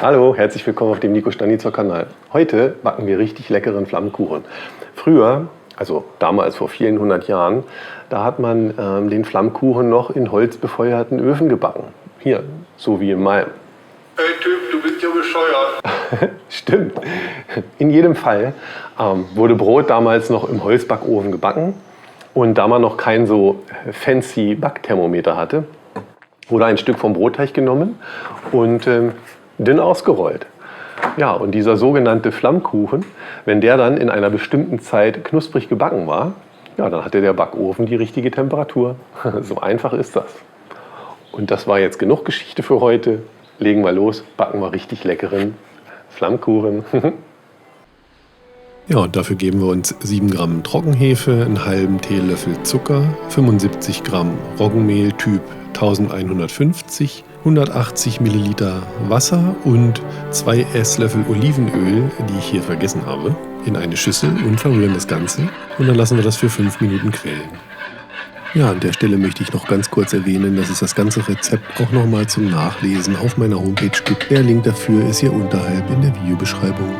Hallo, herzlich willkommen auf dem Nico Stanitzer Kanal. Heute backen wir richtig leckeren Flammkuchen. Früher, also damals vor vielen hundert Jahren, da hat man den Flammkuchen noch in holzbefeuerten Öfen gebacken. Hier, so wie in meinem. Hey Typ, du bist ja bescheuert. Stimmt. In jedem Fall wurde Brot damals noch im Holzbackofen gebacken. Und da man noch kein so fancy Backthermometer hatte, wurde ein Stück vom Brotteig genommen und dünn ausgerollt. Ja, und dieser sogenannte Flammkuchen, wenn der dann in einer bestimmten Zeit knusprig gebacken war, ja, dann hatte der Backofen die richtige Temperatur. So einfach ist das. Und das war jetzt genug Geschichte für heute. Legen wir los, backen wir richtig leckeren Flammkuchen. Ja, und dafür geben wir uns 7 Gramm Trockenhefe, einen halben Teelöffel Zucker, 75 Gramm Roggenmehl Typ 1150, 180 Milliliter Wasser und 2 Esslöffel Olivenöl, die ich hier vergessen habe, in eine Schüssel und verrühren das Ganze. Und dann lassen wir das für 5 Minuten quellen. Ja, an der Stelle möchte ich noch ganz kurz erwähnen, dass es das ganze Rezept auch nochmal zum Nachlesen auf meiner Homepage gibt. Der Link dafür ist hier unterhalb in der Videobeschreibung.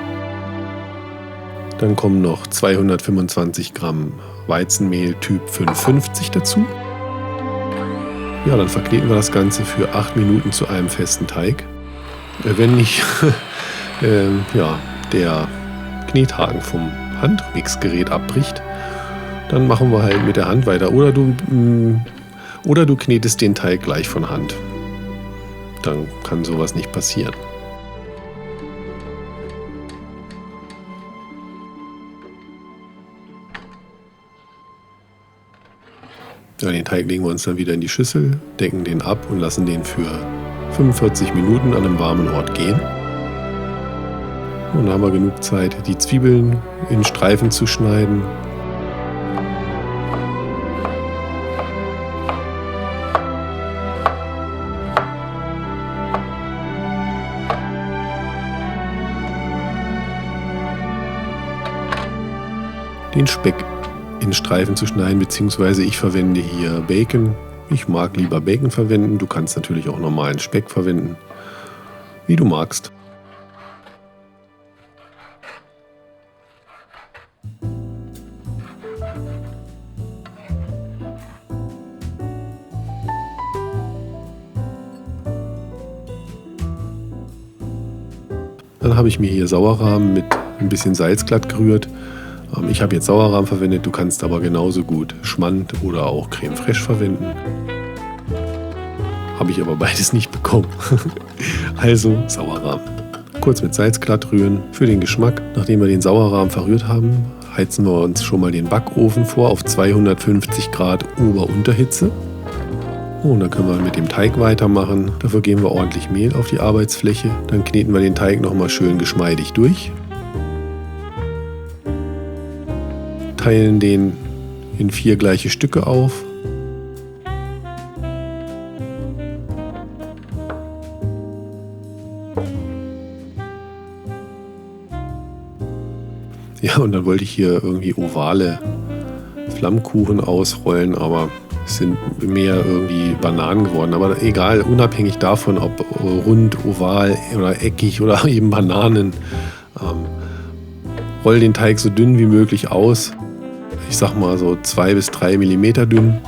Dann kommen noch 225 Gramm Weizenmehl Typ 550 dazu. Ja, dann verkneten wir das Ganze für 8 Minuten zu einem festen Teig. Wenn nicht der Knethaken vom Handmixgerät abbricht, dann machen wir halt mit der Hand weiter. Oder du knetest den Teig gleich von Hand. Dann kann sowas nicht passieren. Ja, den Teig legen wir uns dann wieder in die Schüssel, decken den ab und lassen den für 45 Minuten an einem warmen Ort gehen. Und dann haben wir genug Zeit, die Zwiebeln in Streifen zu schneiden. Den Speck in Streifen zu schneiden, beziehungsweise ich verwende hier Bacon. Ich mag lieber Bacon verwenden. Du kannst natürlich auch normalen Speck verwenden, wie du magst. Dann habe ich mir hier Sauerrahm mit ein bisschen Salz glatt gerührt. Ich habe jetzt Sauerrahm verwendet, du kannst aber genauso gut Schmand oder auch Creme fraiche verwenden. Habe ich aber beides nicht bekommen. Also Sauerrahm. Kurz mit Salz glatt rühren für den Geschmack. Nachdem wir den Sauerrahm verrührt haben, heizen wir uns schon mal den Backofen vor auf 250 Grad Ober-Unterhitze. Und dann können wir mit dem Teig weitermachen. Dafür geben wir ordentlich Mehl auf die Arbeitsfläche. Dann kneten wir den Teig nochmal schön geschmeidig durch. Teilen den in 4 gleiche Stücke auf. Ja, und dann wollte ich hier irgendwie ovale Flammkuchen ausrollen, aber es sind mehr irgendwie Bananen geworden. Aber egal, unabhängig davon, ob rund, oval oder eckig oder eben Bananen, roll den Teig so dünn wie möglich aus. Ich sag mal so 2 bis 3 Millimeter dünn.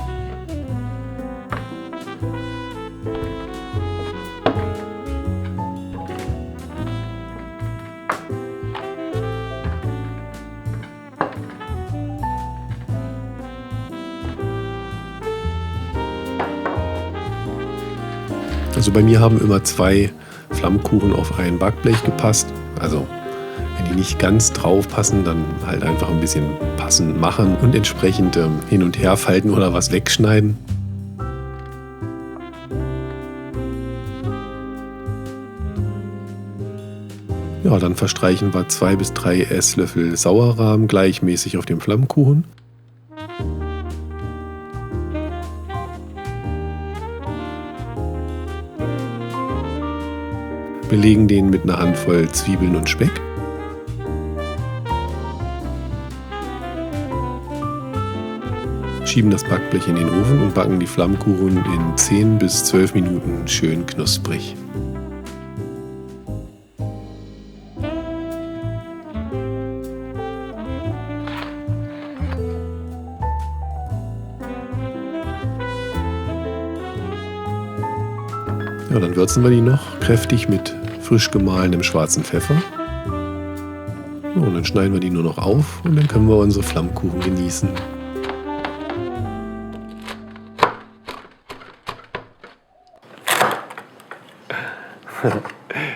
Also bei mir haben immer 2 Flammkuchen auf ein Backblech gepasst. Also wenn die nicht ganz drauf passen, dann halt einfach ein bisschen passend machen und entsprechend hin und her falten oder was wegschneiden. Ja, dann verstreichen wir 2 bis 3 Esslöffel Sauerrahm gleichmäßig auf dem Flammkuchen. Belegen den mit einer Handvoll Zwiebeln und Speck. Schieben das Backblech in den Ofen und backen die Flammkuchen in 10 bis 12 Minuten schön knusprig. Ja, dann würzen wir die noch kräftig mit frisch gemahlenem schwarzen Pfeffer. Ja, und dann schneiden wir die nur noch auf und dann können wir unsere Flammkuchen genießen.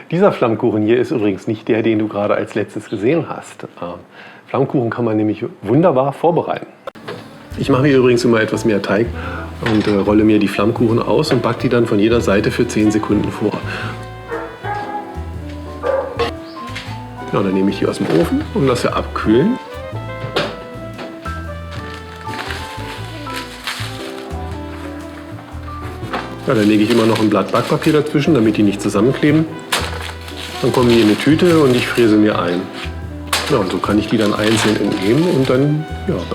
Dieser Flammkuchen hier ist übrigens nicht der, den du gerade als letztes gesehen hast. Flammkuchen kann man nämlich wunderbar vorbereiten. Ich mache mir übrigens immer etwas mehr Teig und rolle mir die Flammkuchen aus und backe die dann von jeder Seite für 10 Sekunden vor. Ja, dann nehme ich die aus dem Ofen und lasse sie abkühlen. Ja, dann lege ich immer noch ein Blatt Backpapier dazwischen, damit die nicht zusammenkleben. Dann kommen die in eine Tüte und ich fräse mir ein. Ja, und so kann ich die dann einzeln entnehmen und dann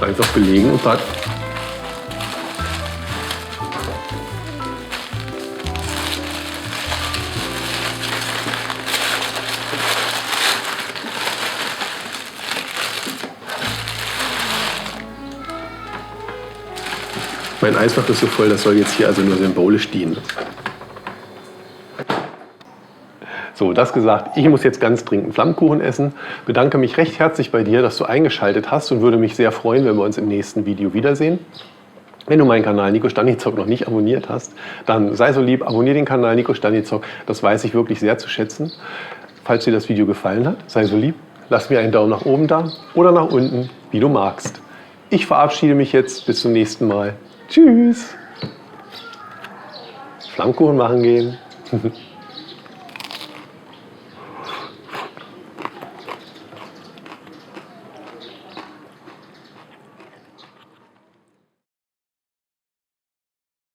einfach belegen und backen. Mein Eisfach ist so voll, das soll jetzt hier also nur symbolisch dienen. So, das gesagt, ich muss jetzt ganz dringend Flammkuchen essen. Bedanke mich recht herzlich bei dir, dass du eingeschaltet hast und würde mich sehr freuen, wenn wir uns im nächsten Video wiedersehen. Wenn du meinen Kanal Nico Staniszok noch nicht abonniert hast, dann sei so lieb, abonniere den Kanal Nico Staniszok. Das weiß ich wirklich sehr zu schätzen. Falls dir das Video gefallen hat, sei so lieb, lass mir einen Daumen nach oben da oder nach unten, wie du magst. Ich verabschiede mich jetzt, bis zum nächsten Mal. Tschüss! Flammkuchen machen gehen.